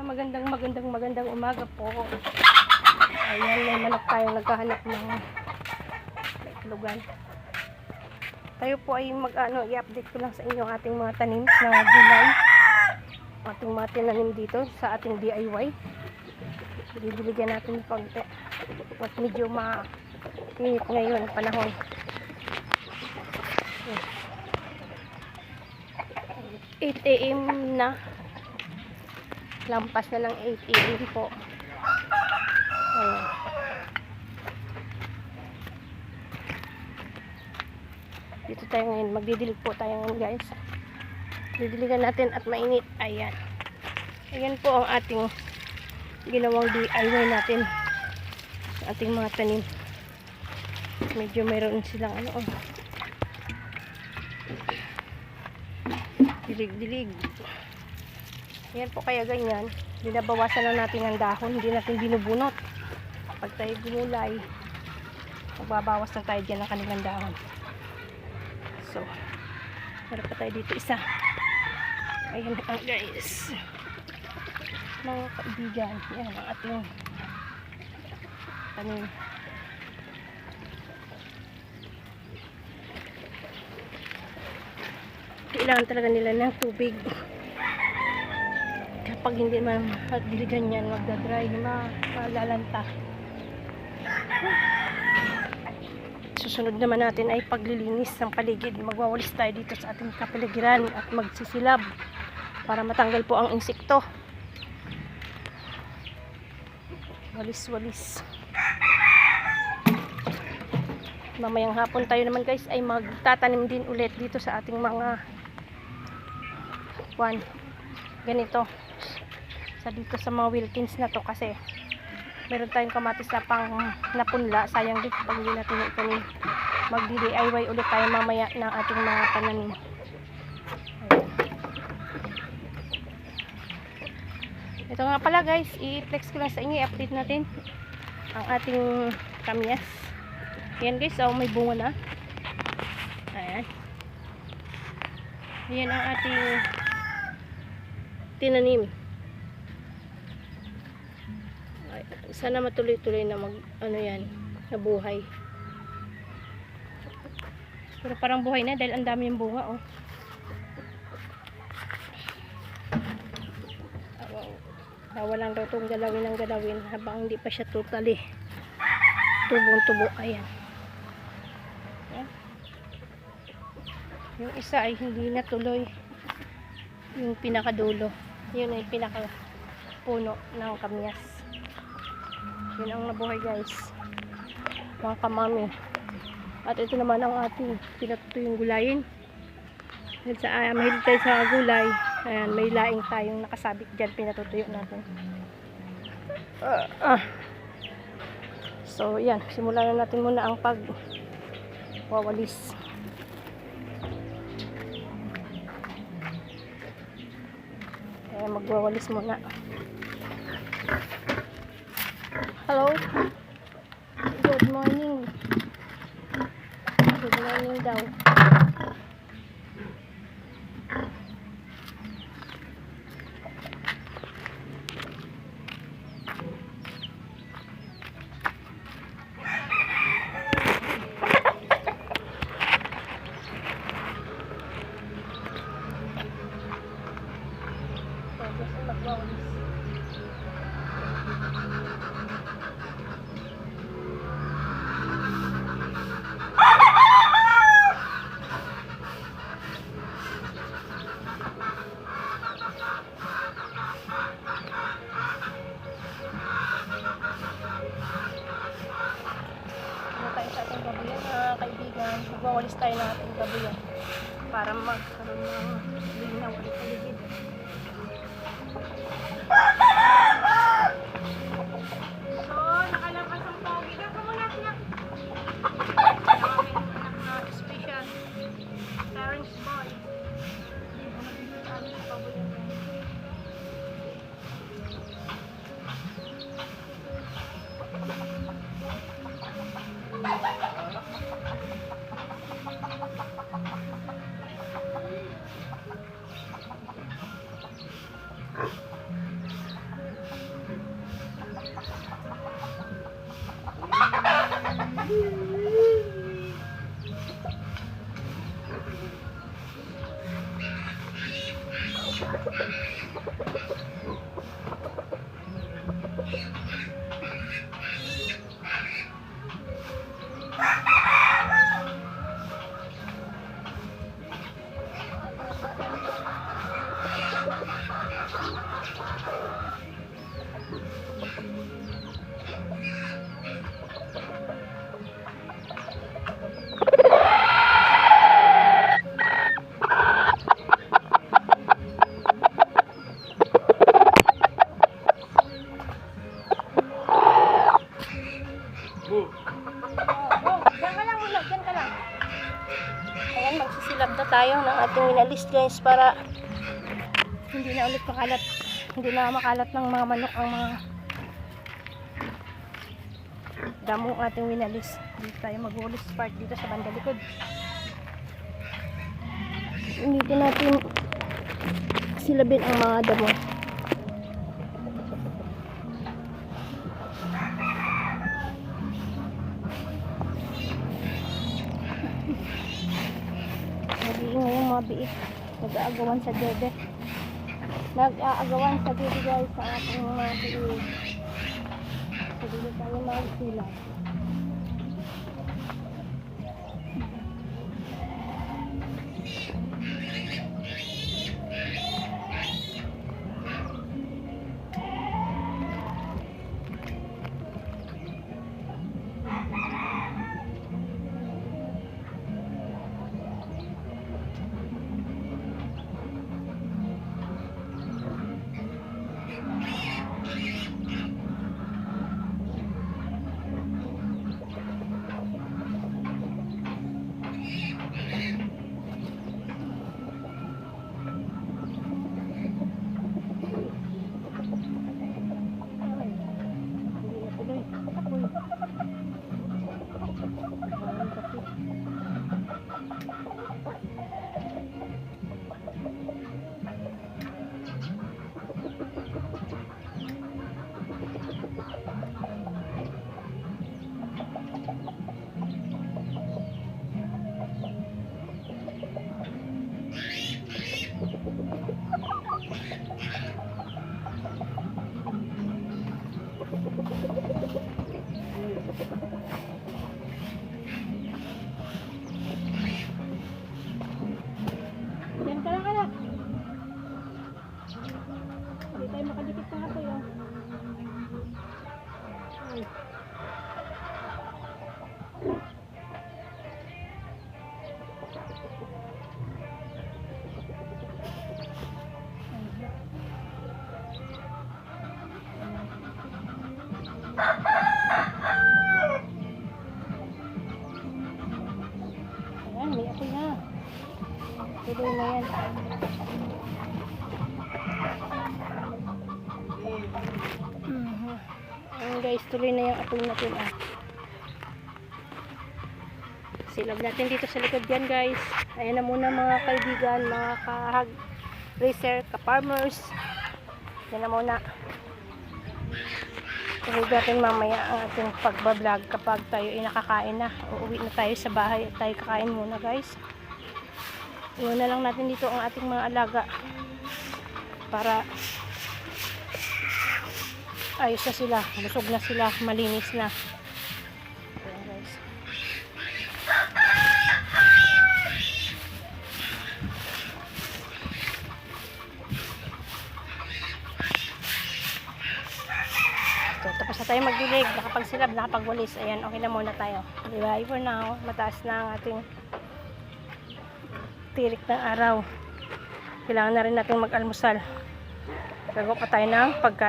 Magandang umaga po. Ayan, may manok tayong naghahanap ng lugan. Tayo po ay i-update ko lang sa inyo ating mga tanim na gulay. Ating mga tinanim dito sa ating DIY. Bibiligyan natin ng konti. At medyo mainit ngayon ang panahon. 8 AM na. Lampas na ng 8 AM po. Ayan. Dito tayo ngayon. Magdidilig po tayo ngayon, guys. Didiligan natin at mainit. Ayan. Ayan po ang ating ginawang DIY natin. Ating mga tanim. Medyo mayroon silang dilig-dilig. Ayan po, kaya ganyan. Binabawasan lang natin ang dahon. Hindi natin binubunot. Pag tayo gumulay, magbabawas lang tayo dyan ng kanilang dahon. So, meron pa tayo dito isa. Ayan na guys. Mga kaibigan. Ayan ang ating tanim. Kailangan talaga nila ng tubig. Kapag hindi man diligan yan, magdadry, malalanta. Susunod naman natin ay paglilinis ng paligid. Magwawalis tayo dito sa ating kapaligiran at magsisilab para matanggal po ang insekto. Walis-walis. Mamayang hapon tayo naman guys ay magtatanim din ulit dito sa ating mga ganito sa dito sa mga Wilkins na to, kasi meron tayong kamatis na pang napunla. Sayang din pag hindi natin itanim. Magdi-DIY ulit tayo mamaya ng ating mga pananim. Ito nga pala guys, i-flex ko lang sa inyo, i-update natin ang ating kamyas. Ayan guys, may bunga na. Ayan. Ayan ang ating tinanim. Sana matuloy-tuloy na nabuhay. Pero parang buhay na dahil ang dami yung bunga, oh. Walang daw itong galawin habang hindi pa siya totally tubong-tubo. Ayan. Yung isa ay hindi natuloy. Yung pinakadulo. Yun ay pinakapuno ng kamyas. Yun ang nabuhay guys, mga kamami. At ito naman ang ating pinatutuyong gulayin. Mahilig tayo sa gulay. Ayan, may laing tayong nakasabit dyan, pinatutuyo natin. So yan, simulan na natin muna ang pagwawalis. Ayan, magwawalis muna. Hello. Good morning. Good morning daw. Magwawalis. Magwawalis tayo ng ating babuyan para magkaroon ng linaw at paligid. So, nakalakas ang pogi na. Kamunak na. Nakawin anak na special parents boy. Ang babuyan. Diyan ka lang muna, diyan ka lang. Ayan, magsisilab na tayo ng ating winalis guys para hindi na ulit makalat, hindi na makalat ng mga manok ang mga damong ating winalis. Dito tayo maghulis part dito sa banda likod. Dito natin silabin ang mga damo. Nag-iingay yung mga biik. Nag-aagawan sa dede. Nag-aagawan sa dede guys sa ating mga biik. So dito tayo magsilab. Diyan ka lang anak. Hindi tayo makadikit pa nga tayo. Ay. Ayan, may apoy na. Tuloy na yan. Ayan guys, tuloy na yung apoy natin. Silab natin dito sa likod yan guys. Ayan na muna mga kaibigan, mga kahag racer, ka-farmers. Yan na muna. Tuloy natin mamaya ang ating pagbablog kapag tayo ay nakakain na. Uuwi na tayo sa bahay at tayo kakain muna guys. Iwan na lang natin dito ang ating mga alaga para ayos na sila, busog na sila, malinis na. Ayan guys. So, tapos na tayo magdilig, nakapagsilab, nakapagwalis. Ayan, okay na muna tayo. Bye for now. Mataas na ang ating tirik ng araw. Kailangan na rin natin mag-almusal. Gagawa pa tayo ng pagkain.